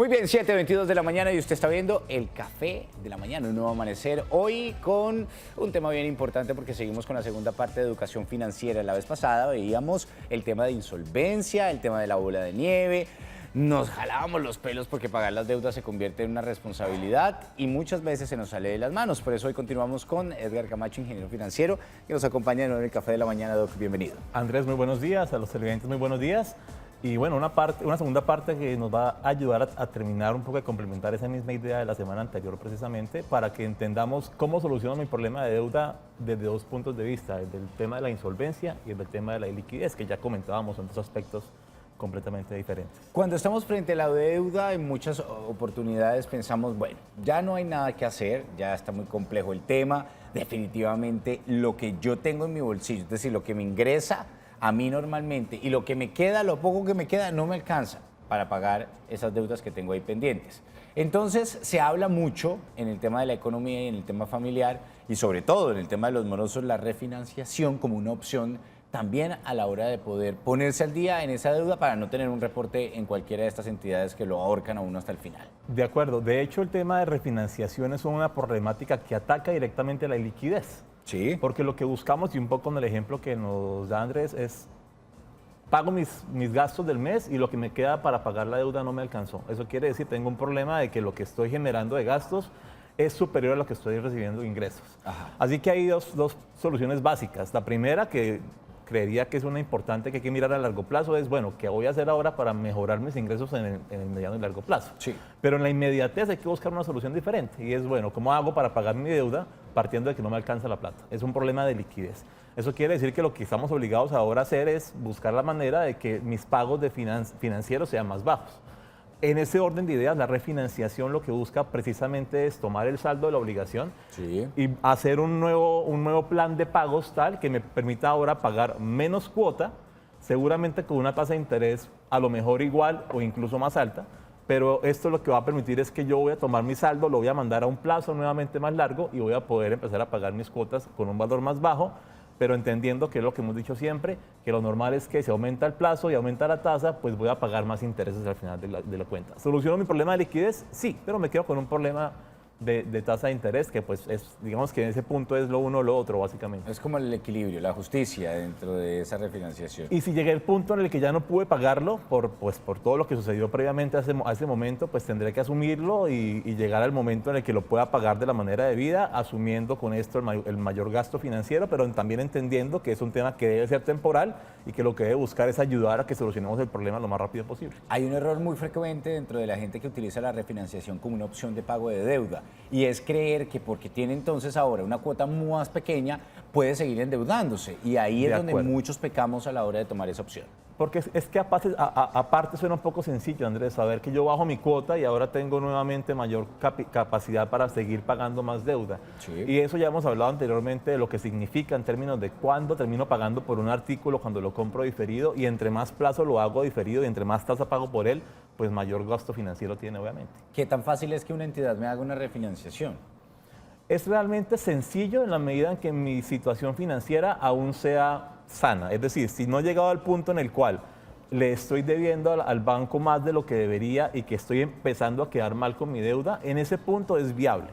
Muy bien, 7:22 de la mañana y usted está viendo el Café de la Mañana, un nuevo amanecer. Hoy con un tema bien importante porque seguimos con la segunda parte de educación financiera. La vez pasada veíamos el tema de insolvencia, el tema de la bola de nieve. Nos jalábamos los pelos porque pagar las deudas se convierte en una responsabilidad y muchas veces se nos sale de las manos. Por eso hoy continuamos con Edgar Camacho, ingeniero financiero, que nos acompaña de nuevo en el Café de la Mañana. Doc, bienvenido. Andrés, muy buenos días. A los televidentes, muy buenos días. Y bueno, una segunda parte que nos va a ayudar a terminar un poco de complementar esa misma idea de la semana anterior precisamente para que entendamos cómo soluciono mi problema de deuda desde dos puntos de vista, desde el tema de la insolvencia y desde el tema de la liquidez, que ya comentábamos, son dos aspectos completamente diferentes. Cuando estamos frente a la deuda, en muchas oportunidades pensamos, bueno, ya no hay nada que hacer, ya está muy complejo el tema, definitivamente lo que yo tengo en mi bolsillo, es decir, lo que me ingresa a mí normalmente y lo que me queda, lo poco que me queda, no me alcanza para pagar esas deudas que tengo ahí pendientes. Entonces se habla mucho en el tema de la economía y en el tema familiar y sobre todo en el tema de los morosos, la refinanciación como una opción también a la hora de poder ponerse al día en esa deuda para no tener un reporte en cualquiera de estas entidades que lo ahorcan a uno hasta el final. De acuerdo. De hecho, el tema de refinanciación es una problemática que ataca directamente a la liquidez. Sí. Porque lo que buscamos, y un poco en el ejemplo que nos da Andrés, es pago mis gastos del mes y lo que me queda para pagar la deuda no me alcanzó. Eso quiere decir, tengo un problema de que lo que estoy generando de gastos es superior a lo que estoy recibiendo de ingresos. Ajá. Así que hay dos soluciones básicas. La primera, que creería que es una importante que hay que mirar a largo plazo, es, bueno, ¿qué voy a hacer ahora para mejorar mis ingresos en el mediano y largo plazo? Sí. Pero en la inmediatez hay que buscar una solución diferente y es, bueno, ¿cómo hago para pagar mi deuda partiendo de que no me alcanza la plata? Es un problema de liquidez. Eso quiere decir que lo que estamos obligados ahora a hacer es buscar la manera de que mis pagos de financieros sean más bajos. En ese orden de ideas, la refinanciación lo que busca precisamente es tomar el saldo de la obligación y hacer un nuevo plan de pagos tal que me permita ahora pagar menos cuota, seguramente con una tasa de interés a lo mejor igual o incluso más alta, pero esto lo que va a permitir es que yo voy a tomar mi saldo, lo voy a mandar a un plazo nuevamente más largo y voy a poder empezar a pagar mis cuotas con un valor más bajo, pero entendiendo que es lo que hemos dicho siempre, que lo normal es que si aumenta el plazo y aumenta la tasa, pues voy a pagar más intereses al final de la cuenta. ¿Soluciono mi problema de liquidez? Sí, pero me quedo con un problema de tasa de interés, que pues es, digamos que en ese punto es lo uno o lo otro, básicamente. Es como el equilibrio, la justicia dentro de esa refinanciación. Y si llegué al punto en el que ya no pude pagarlo por todo lo que sucedió previamente a ese momento, pues tendré que asumirlo y llegar al momento en el que lo pueda pagar de la manera debida, asumiendo con esto el mayor gasto financiero, pero también entendiendo que es un tema que debe ser temporal y que lo que debe buscar es ayudar a que solucionemos el problema lo más rápido posible. Hay un error muy frecuente dentro de la gente que utiliza la refinanciación como una opción de pago de deuda y es creer que porque tiene entonces ahora una cuota más pequeña puede seguir endeudándose y ahí es donde muchos pecamos a la hora de tomar esa opción. Porque es que aparte suena un poco sencillo, Andrés, saber que yo bajo mi cuota y ahora tengo nuevamente mayor capacidad para seguir pagando más deuda. Sí. Y eso ya hemos hablado anteriormente de lo que significa en términos de cuándo termino pagando por un artículo cuando lo compro diferido y entre más plazo lo hago diferido y entre más tasa pago por él, pues mayor gasto financiero tiene obviamente. ¿Qué tan fácil es que una entidad me haga una refinanciación? Es realmente sencillo en la medida en que mi situación financiera aún sea sana. Es decir, si no he llegado al punto en el cual le estoy debiendo al banco más de lo que debería y que estoy empezando a quedar mal con mi deuda, en ese punto es viable.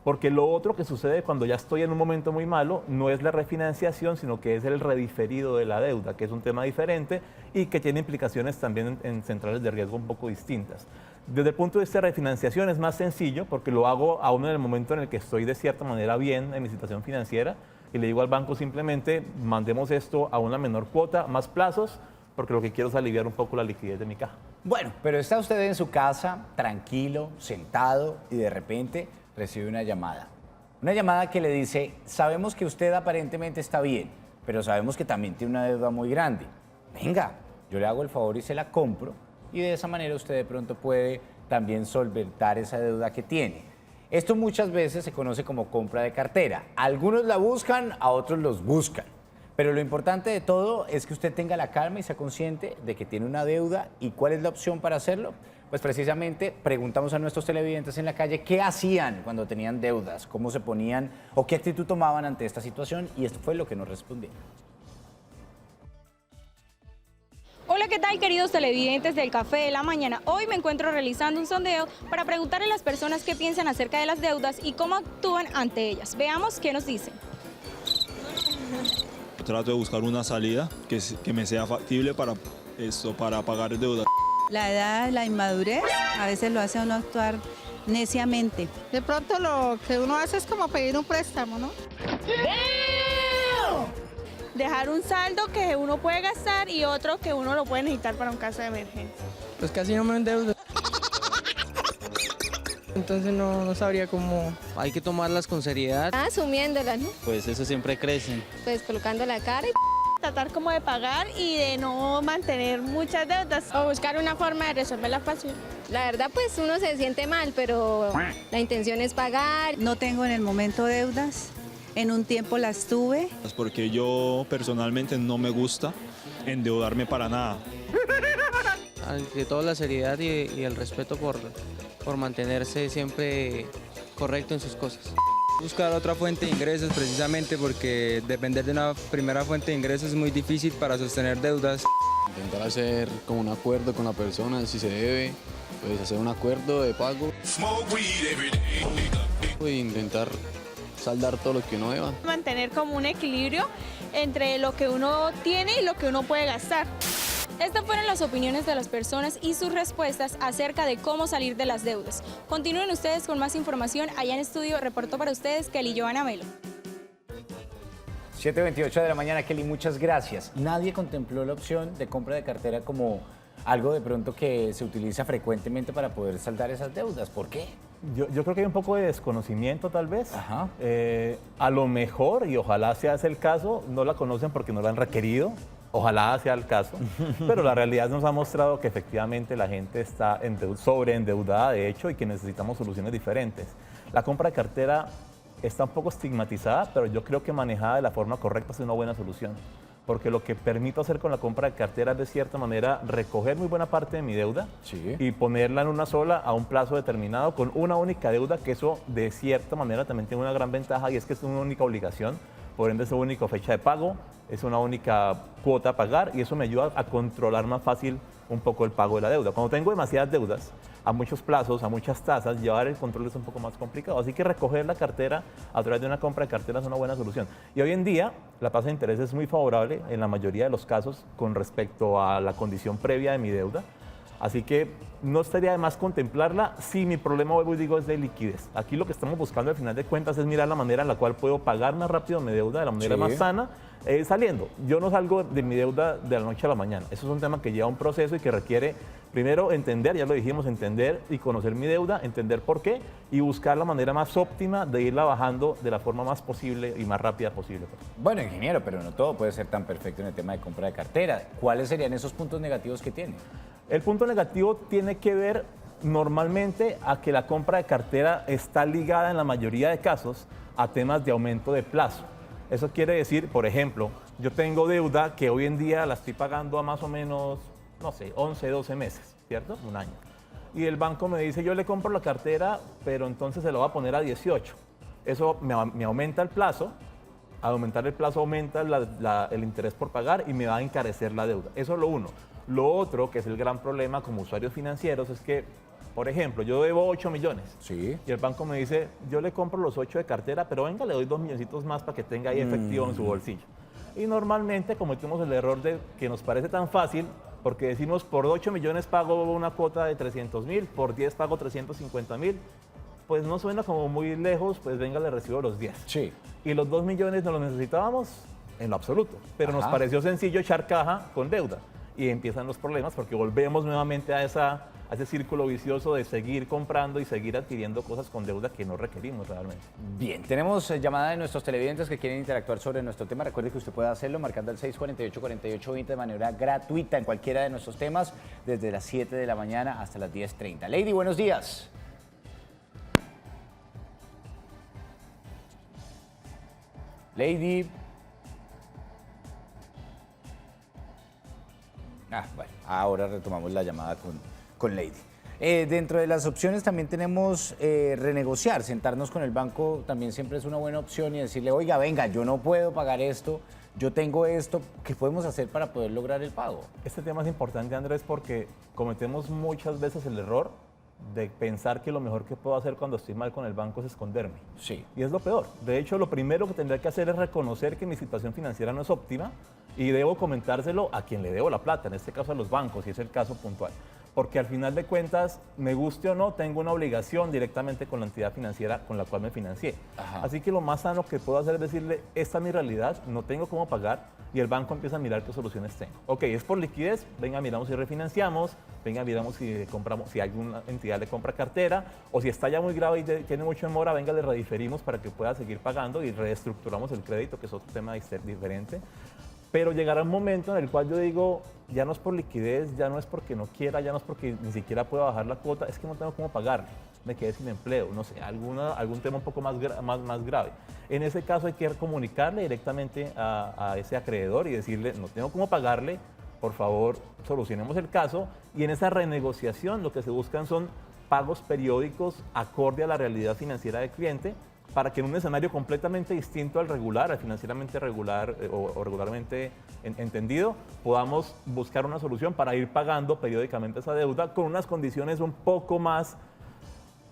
Porque lo otro que sucede cuando ya estoy en un momento muy malo no es la refinanciación, sino que es el rediferido de la deuda, que es un tema diferente y que tiene implicaciones también en centrales de riesgo un poco distintas. Desde el punto de vista de refinanciación es más sencillo porque lo hago aún en el momento en el que estoy de cierta manera bien en mi situación financiera y le digo al banco simplemente mandemos esto a una menor cuota, más plazos, porque lo que quiero es aliviar un poco la liquidez de mi caja. Bueno, pero está usted en su casa, tranquilo, sentado y de repente recibe una llamada. Una llamada que le dice, sabemos que usted aparentemente está bien, pero sabemos que también tiene una deuda muy grande. Venga, yo le hago el favor y se la compro y de esa manera usted de pronto puede también solventar esa deuda que tiene. Esto muchas veces se conoce como compra de cartera. Algunos la buscan, a otros los buscan. Pero lo importante de todo es que usted tenga la calma y sea consciente de que tiene una deuda y cuál es la opción para hacerlo. Pues precisamente preguntamos a nuestros televidentes en la calle qué hacían cuando tenían deudas, cómo se ponían o qué actitud tomaban ante esta situación y esto fue lo que nos respondieron. Hola Hola, ¿qué tal, queridos televidentes del Café de la Mañana? Hoy me encuentro realizando un sondeo para preguntarle a las personas qué piensan acerca de las deudas y cómo actúan ante ellas. Veamos qué nos dicen. Trato de buscar una salida que me sea factible para pagar deudas. La edad, la inmadurez, a veces lo hace a uno actuar neciamente. De pronto lo que uno hace es como pedir un préstamo, ¿no? Dejar un saldo que uno puede gastar y otro que uno lo puede necesitar para un caso de emergencia. Pues casi no me endeudo. Entonces no sabría cómo. Hay que tomarlas con seriedad. Asumiéndolas, ¿no? Pues eso siempre crecen. Pues colocando la cara y Tratar como de pagar y de no mantener muchas deudas. o buscar una forma de resolverla fácil. La verdad, pues uno se siente mal, pero la intención es pagar. No tengo en el momento deudas, en un tiempo las tuve. Porque yo personalmente no me gusta endeudarme para nada. Ante todo la seriedad y el respeto por mantenerse siempre correcto en sus cosas. Buscar otra fuente de ingresos precisamente porque depender de una primera fuente de ingresos es muy difícil para sostener deudas. Intentar hacer como un acuerdo con la persona, si se debe, pues hacer un acuerdo de pago. Y intentar saldar todo lo que uno deba. Mantener como un equilibrio entre lo que uno tiene y lo que uno puede gastar. Estas fueron las opiniones de las personas y sus respuestas acerca de cómo salir de las deudas. Continúen ustedes con más información. Allá en estudio reportó para ustedes Kelly Joana Melo. 7:28 de la mañana, Kelly, muchas gracias. Nadie contempló la opción de compra de cartera como algo de pronto que se utiliza frecuentemente para poder saldar esas deudas. ¿Por qué? Yo creo que hay un poco de desconocimiento tal vez. Ajá. A lo mejor, y ojalá sea ese el caso, no la conocen porque no la han requerido. Ojalá sea el caso, pero la realidad nos ha mostrado que efectivamente la gente está sobreendeudada, de hecho, y que necesitamos soluciones diferentes. La compra de cartera está un poco estigmatizada, pero yo creo que manejada de la forma correcta es una buena solución, porque lo que permito hacer con la compra de cartera es de cierta manera recoger muy buena parte de mi deuda y ponerla en una sola a un plazo determinado con una única deuda, que eso de cierta manera también tiene una gran ventaja y es que es una única obligación. Por ende, es una única fecha de pago, es una única cuota a pagar y eso me ayuda a controlar más fácil un poco el pago de la deuda. Cuando tengo demasiadas deudas, a muchos plazos, a muchas tasas, llevar el control es un poco más complicado. Así que recoger la cartera a través de una compra de cartera es una buena solución. Y hoy en día, la tasa de interés es muy favorable en la mayoría de los casos con respecto a la condición previa de mi deuda. Así que no estaría de más contemplarla si mi problema, hoy digo, es de liquidez. Aquí lo que estamos buscando al final de cuentas es mirar la manera en la cual puedo pagar más rápido mi deuda de la manera más sana, saliendo. Yo no salgo de mi deuda de la noche a la mañana. Eso es un tema que lleva un proceso y que requiere, primero, entender, ya lo dijimos, entender y conocer mi deuda, entender por qué y buscar la manera más óptima de irla bajando de la forma más posible y más rápida posible. Bueno, ingeniero, pero no todo puede ser tan perfecto en el tema de compra de cartera. ¿Cuáles serían esos puntos negativos que tiene? El punto negativo tiene que ver normalmente a que la compra de cartera está ligada en la mayoría de casos a temas de aumento de plazo. Eso quiere decir, por ejemplo, yo tengo deuda que hoy en día la estoy pagando a más o menos, no sé, 11, 12 meses, ¿cierto? Un año. Y el banco me dice, yo le compro la cartera, pero entonces se lo va a poner a 18. Eso me aumenta el plazo. Al aumentar el plazo aumenta el interés por pagar y me va a encarecer la deuda. Eso es lo uno. Lo otro, que es el gran problema como usuarios financieros, es que, por ejemplo, yo debo 8 millones. Sí. Y el banco me dice, yo le compro los 8 de cartera, pero venga, le doy 2 milloncitos más para que tenga ahí efectivo en su bolsillo. Y normalmente cometemos el error de que nos parece tan fácil, porque decimos, por 8 millones pago una cuota de 300.000, por 10 pago 350.000. Pues no suena como muy lejos, pues venga, le recibo los 10. Sí. Y los 2 millones no los necesitábamos en lo absoluto, pero nos pareció sencillo echar caja con deuda. Y empiezan los problemas porque volvemos nuevamente a ese círculo vicioso de seguir comprando y seguir adquiriendo cosas con deuda que no requerimos realmente. Bien, tenemos llamada de nuestros televidentes que quieren interactuar sobre nuestro tema. Recuerde que usted puede hacerlo marcando el 648-4820 de manera gratuita en cualquiera de nuestros temas desde las 7 de la mañana hasta las 10:30. Lady, buenos días. Lady. Bueno, ahora retomamos la llamada con Lady. Dentro de las opciones también tenemos renegociar, sentarnos con el banco también siempre es una buena opción y decirle, oiga, venga, yo no puedo pagar esto, yo tengo esto, ¿qué podemos hacer para poder lograr el pago? Este tema es importante, Andrés, porque cometemos muchas veces el error de pensar que lo mejor que puedo hacer cuando estoy mal con el banco es esconderme. Sí. Y es lo peor. De hecho, lo primero que tendría que hacer es reconocer que mi situación financiera no es óptima y debo comentárselo a quien le debo la plata, en este caso a los bancos, si es el caso puntual. Porque al final de cuentas, me guste o no, tengo una obligación directamente con la entidad financiera con la cual me financié. Ajá. Así que lo más sano que puedo hacer es decirle, esta es mi realidad, no tengo cómo pagar, y el banco empieza a mirar qué soluciones tengo. Ok, es por liquidez, venga, miramos si refinanciamos, venga, miramos si compramos, si alguna entidad le compra cartera, o si está ya muy grave y tiene mucho demora, venga, le rediferimos para que pueda seguir pagando y reestructuramos el crédito, que es otro tema diferente. Pero llegará un momento en el cual yo digo, ya no es por liquidez, ya no es porque no quiera, ya no es porque ni siquiera pueda bajar la cuota, es que no tengo cómo pagarle, me quedé sin empleo, no sé, algún tema un poco más grave. En ese caso hay que comunicarle directamente a ese acreedor y decirle, no tengo cómo pagarle, por favor, solucionemos el caso. Y en esa renegociación lo que se buscan son pagos periódicos acorde a la realidad financiera del cliente, para que en un escenario completamente distinto al regular, al financieramente regular o regularmente entendido, podamos buscar una solución para ir pagando periódicamente esa deuda con unas condiciones un poco más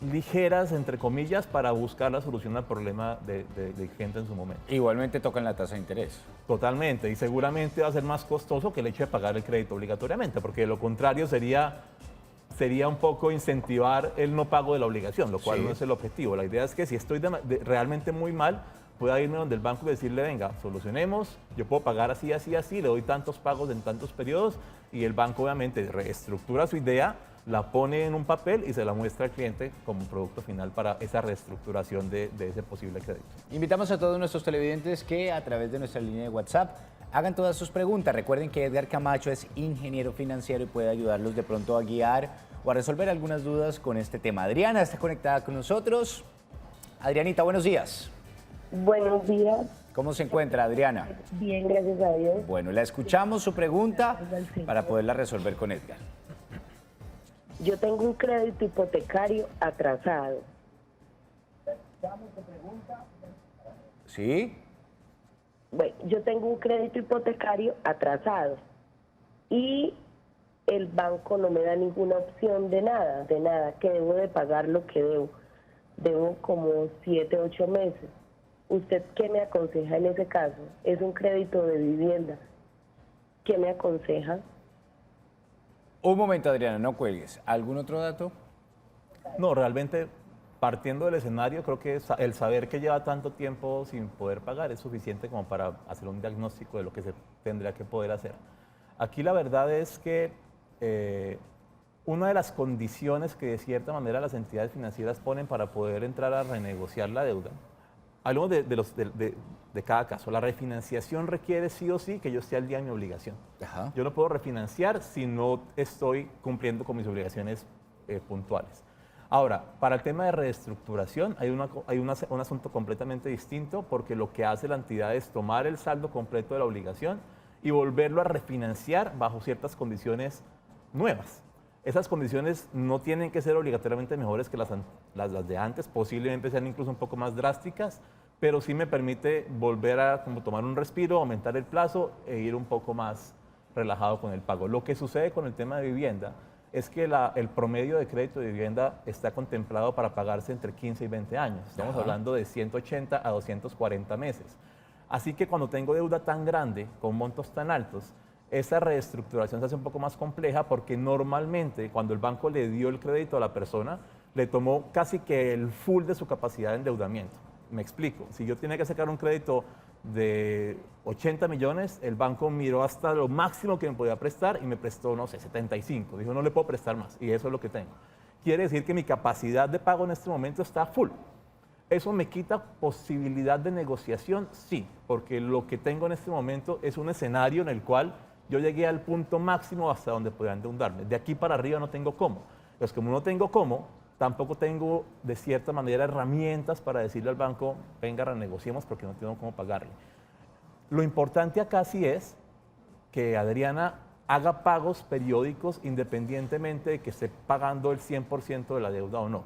ligeras, entre comillas, para buscar la solución al problema de gente en su momento. Igualmente tocan la tasa de interés. Totalmente, y seguramente va a ser más costoso que el hecho de pagar el crédito obligatoriamente, porque de lo contrario sería un poco incentivar el no pago de la obligación, lo cual no es el objetivo. La idea es que si estoy realmente muy mal, pueda irme donde el banco y decirle, venga, solucionemos, yo puedo pagar así, así, así, le doy tantos pagos en tantos periodos, y el banco obviamente reestructura su idea, la pone en un papel y se la muestra al cliente como producto final para esa reestructuración de ese posible crédito. Invitamos a todos nuestros televidentes que a través de nuestra línea de WhatsApp hagan todas sus preguntas. Recuerden que Edgar Camacho es ingeniero financiero y puede ayudarlos de pronto a guiar o a resolver algunas dudas con este tema. Adriana está conectada con nosotros. Adrianita, buenos días. Buenos días. ¿Cómo se encuentra, Adriana? Bien, gracias a Dios. Bueno, la escuchamos su pregunta para poderla resolver con Edgar. Yo tengo un crédito hipotecario atrasado. ¿Sí? Bueno, yo tengo un crédito hipotecario atrasado y el banco no me da ninguna opción de nada, que debo de pagar lo que debo. Debo como 7, 8 meses. ¿Usted qué me aconseja en ese caso? Es un crédito de vivienda. ¿Qué me aconseja? Un momento, Adriana, no cuelgues. ¿Algún otro dato? No, realmente, partiendo del escenario, creo que el saber que lleva tanto tiempo sin poder pagar es suficiente como para hacer un diagnóstico de lo que se tendría que poder hacer. Aquí la verdad es que una de las condiciones que de cierta manera las entidades financieras ponen para poder entrar a renegociar la deuda, hablamos de cada caso. La refinanciación requiere sí o sí que yo esté al día de mi obligación. Ajá. Yo no puedo refinanciar si no estoy cumpliendo con mis obligaciones puntuales. Ahora, para el tema de reestructuración hay un asunto completamente distinto, porque lo que hace la entidad es tomar el saldo completo de la obligación y volverlo a refinanciar bajo ciertas condiciones nuevas. Esas condiciones no tienen que ser obligatoriamente mejores que las de antes, posiblemente sean incluso un poco más drásticas, pero sí me permite volver a como tomar un respiro, aumentar el plazo e ir un poco más relajado con el pago. Lo que sucede con el tema de vivienda es que el promedio de crédito de vivienda está contemplado para pagarse entre 15 y 20 años. Estamos hablando de 180 a 240 meses. Así que cuando tengo deuda tan grande, con montos tan altos, esa reestructuración se hace un poco más compleja, porque normalmente cuando el banco le dio el crédito a la persona, le tomó casi que el full de su capacidad de endeudamiento. Me explico. Si yo tenía que sacar un crédito de 80 millones, el banco miró hasta lo máximo que me podía prestar y me prestó, no sé, 75. Dijo, no le puedo prestar más, y eso es lo que tengo. Quiere decir que mi capacidad de pago en este momento está full. ¿Eso me quita posibilidad de negociación? Sí, porque lo que tengo en este momento es un escenario en el cual yo llegué al punto máximo hasta donde podía endeudarme. De aquí para arriba no tengo cómo. Entonces, como no tengo cómo, tampoco tengo de cierta manera herramientas para decirle al banco, venga, renegociemos porque no tengo cómo pagarle. Lo importante acá sí es que Adriana haga pagos periódicos independientemente de que esté pagando el 100% de la deuda o no.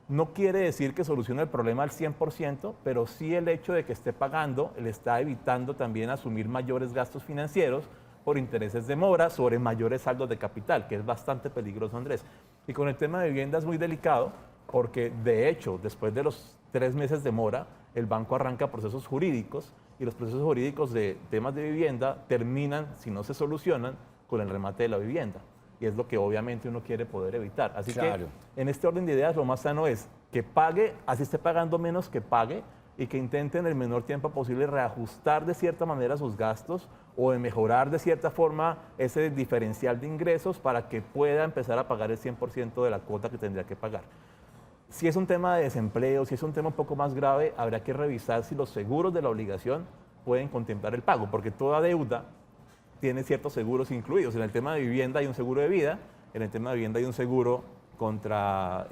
No quiere decir que solucione el problema al 100%, pero sí el hecho de que esté pagando le está evitando también asumir mayores gastos financieros por intereses de mora sobre mayores saldos de capital, que es bastante peligroso, Andrés. Y con el tema de vivienda es muy delicado porque, de hecho, después de los 3 meses de mora, el banco arranca procesos jurídicos y los procesos jurídicos de temas de vivienda terminan, si no se solucionan, con el remate de la vivienda. Y es lo que obviamente uno quiere poder evitar. Así Claro. que en este orden de ideas lo más sano es que pague, así esté pagando menos que pague, y que intente en el menor tiempo posible reajustar de cierta manera sus gastos o de mejorar de cierta forma ese diferencial de ingresos para que pueda empezar a pagar el 100% de la cuota que tendría que pagar. Si es un tema de desempleo, si es un tema un poco más grave, habrá que revisar si los seguros de la obligación pueden contemplar el pago, porque toda deuda tiene ciertos seguros incluidos. En el tema de vivienda hay un seguro de vida, en el tema de vivienda hay un seguro contra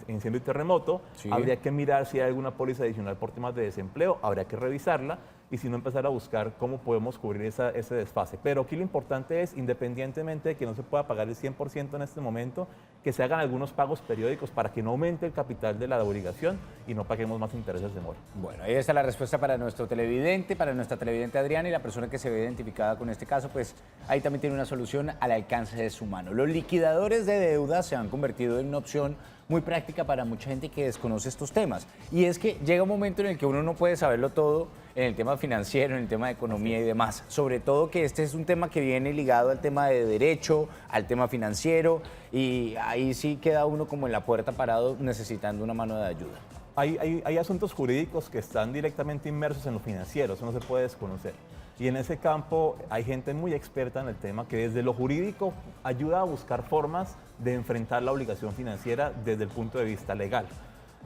incendio y terremoto. Sí. Habría que mirar si hay alguna póliza adicional por temas de desempleo, habría que revisarla y si no empezar a buscar cómo podemos cubrir ese desfase. Pero aquí lo importante es, independientemente de que no se pueda pagar el 100% en este momento, que se hagan algunos pagos periódicos para que no aumente el capital de la obligación y no paguemos más intereses de mora. Bueno, ahí está la respuesta para nuestro televidente, para nuestra televidente Adriana, y la persona que se ve identificada con este caso, pues ahí también tiene una solución al alcance de su mano. Los liquidadores de deuda se han convertido en una opción muy práctica para mucha gente que desconoce estos temas. Y es que llega un momento en el que uno no puede saberlo todo en el tema financiero, en el tema de economía y demás. Sobre todo que este es un tema que viene ligado al tema de derecho, al tema financiero, y ahí sí queda uno como en la puerta parado necesitando una mano de ayuda. Hay asuntos jurídicos que están directamente inmersos en lo financiero, eso no se puede desconocer. Y en ese campo hay gente muy experta en el tema que desde lo jurídico ayuda a buscar formas de enfrentar la obligación financiera desde el punto de vista legal.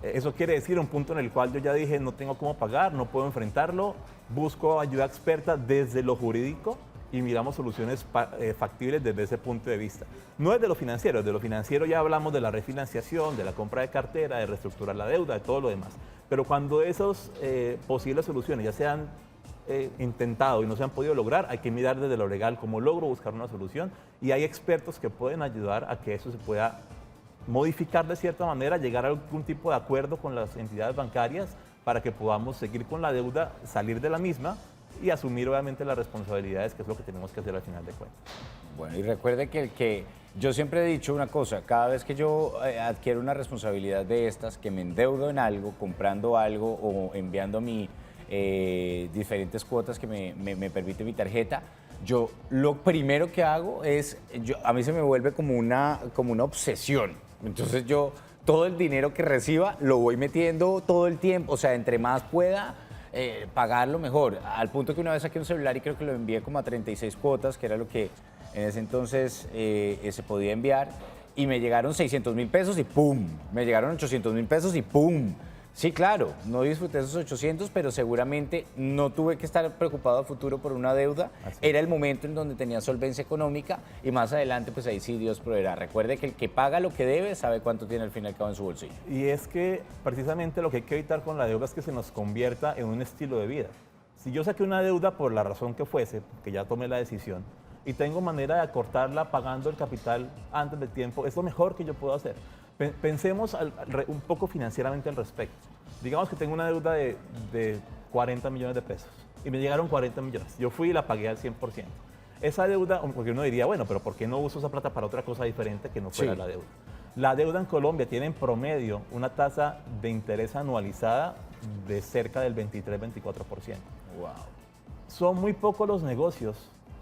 Eso quiere decir un punto en el cual yo ya dije no tengo cómo pagar, no puedo enfrentarlo, busco ayuda experta desde lo jurídico y miramos soluciones factibles desde ese punto de vista. No desde lo financiero ya hablamos de la refinanciación, de la compra de cartera, de reestructurar la deuda, de todo lo demás. Pero cuando esas posibles soluciones ya se han intentado y no se han podido lograr, hay que mirar desde lo legal cómo logro buscar una solución y hay expertos que pueden ayudar a que eso se pueda modificar de cierta manera, llegar a algún tipo de acuerdo con las entidades bancarias para que podamos seguir con la deuda, salir de la misma y asumir obviamente las responsabilidades, que es lo que tenemos que hacer al final de cuentas. Bueno, y recuerde que yo siempre he dicho una cosa, cada vez que yo adquiero una responsabilidad de estas, que me endeudo en algo, comprando algo o enviando mi diferentes cuotas que me permite mi tarjeta, yo lo primero que hago es, a mí se me vuelve como una obsesión. Entonces yo todo el dinero que reciba lo voy metiendo todo el tiempo, o sea, entre más pueda pagarlo mejor, al punto que una vez saqué un celular y creo que lo envié como a 36 cuotas, que era lo que en ese entonces se podía enviar, y me llegaron 600.000 pesos y ¡pum! Me llegaron 800.000 pesos y ¡pum! Sí, claro, no disfruté esos 800, pero seguramente no tuve que estar preocupado a futuro por una deuda. Era el momento en donde tenía solvencia económica y más adelante, pues ahí sí Dios proveerá. Recuerde que el que paga lo que debe sabe cuánto tiene al fin y al cabo en su bolsillo. Y es que precisamente lo que hay que evitar con la deuda es que se nos convierta en un estilo de vida. Si yo saqué una deuda por la razón que fuese, que ya tomé la decisión, y tengo manera de acortarla pagando el capital antes del tiempo, es lo mejor que yo puedo hacer. Pensemos un poco financieramente al respecto. Digamos que tengo una deuda de 40 millones de pesos y me llegaron 40 millones. Yo fui y la pagué al 100%. Esa deuda, porque uno diría, bueno, pero ¿por qué no uso esa plata para otra cosa diferente que no fuera la deuda? La deuda en Colombia tiene en promedio una tasa de interés anualizada de cerca del 23-24%. Wow. Son muy pocos los negocios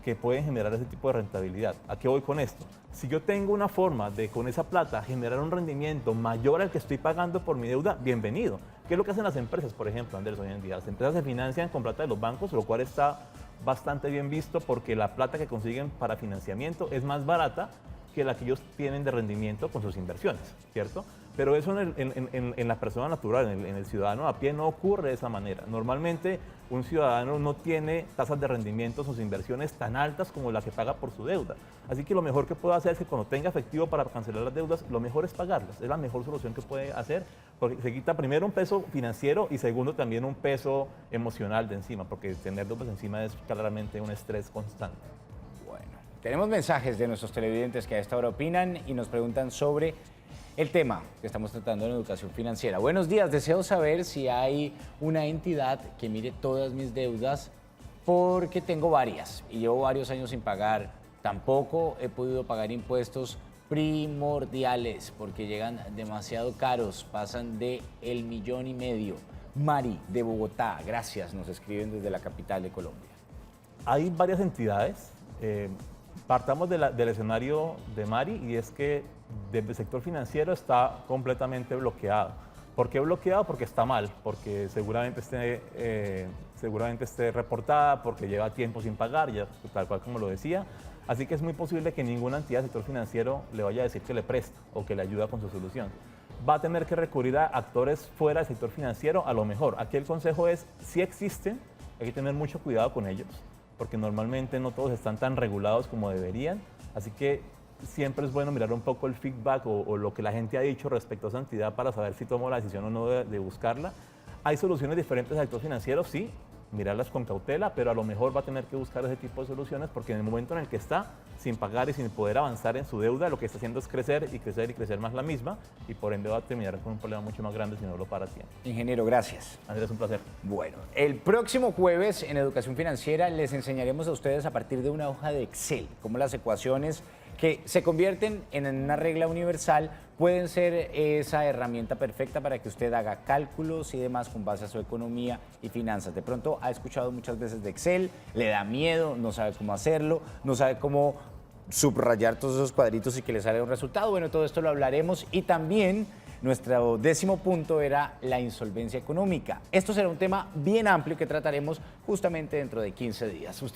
que pueden generar ese tipo de rentabilidad. ¿A qué voy con esto? Si yo tengo una forma de con esa plata generar un rendimiento mayor al que estoy pagando por mi deuda, bienvenido. ¿Qué es lo que hacen las empresas, por ejemplo, Andrés, hoy en día? Las empresas se financian con plata de los bancos, lo cual está bastante bien visto porque la plata que consiguen para financiamiento es más barata que la que ellos tienen de rendimiento con sus inversiones, ¿cierto? Pero eso en la persona natural, en el ciudadano a pie, no ocurre de esa manera. Normalmente un ciudadano no tiene tasas de rendimiento en sus inversiones tan altas como la que paga por su deuda. Así que lo mejor que puede hacer es que cuando tenga efectivo para cancelar las deudas, lo mejor es pagarlas. Es la mejor solución que puede hacer, porque se quita primero un peso financiero y segundo también un peso emocional de encima, porque tener deudas encima es claramente un estrés constante. tenemos mensajes de nuestros televidentes que a esta hora opinan y nos preguntan sobre el tema que estamos tratando en educación financiera. Buenos días, deseo saber si hay una entidad que mire todas mis deudas porque tengo varias y llevo varios años sin pagar. Tampoco he podido pagar impuestos primordiales porque llegan demasiado caros, pasan de $1,500,000. Mari, de Bogotá, gracias, nos escriben desde la capital de Colombia. Hay varias entidades. Partamos del escenario de Mari y es que desde el sector financiero está completamente bloqueado. ¿Por qué bloqueado? Porque está mal, porque seguramente esté reportada, porque lleva tiempo sin pagar, ya tal cual como lo decía. Así que es muy posible que ninguna entidad del sector financiero le vaya a decir que le presta o que le ayuda con su solución. Va a tener que recurrir a actores fuera del sector financiero a lo mejor. Aquí el consejo es, si existen, hay que tener mucho cuidado con ellos, porque normalmente no todos están tan regulados como deberían. Así que siempre es bueno mirar un poco el feedback o lo que la gente ha dicho respecto a esa entidad para saber si tomó la decisión o no de buscarla. Hay soluciones diferentes al sector financiero, sí, mirarlas con cautela, pero a lo mejor va a tener que buscar ese tipo de soluciones porque en el momento en el que está sin pagar y sin poder avanzar en su deuda, lo que está haciendo es crecer y crecer y crecer más la misma y por ende va a terminar con un problema mucho más grande si no lo para a tiempo. Ingeniero, gracias. Andrés, un placer. Bueno, el próximo jueves en Educación Financiera les enseñaremos a ustedes a partir de una hoja de Excel cómo las ecuaciones que se convierten en una regla universal pueden ser esa herramienta perfecta para que usted haga cálculos y demás con base a su economía y finanzas. De pronto ha escuchado muchas veces de Excel, le da miedo, no sabe cómo hacerlo, no sabe cómo subrayar todos esos cuadritos y que le salga un resultado. Bueno, todo esto lo hablaremos y también nuestro 10º punto era la insolvencia económica. Esto será un tema bien amplio que trataremos justamente dentro de 15 días.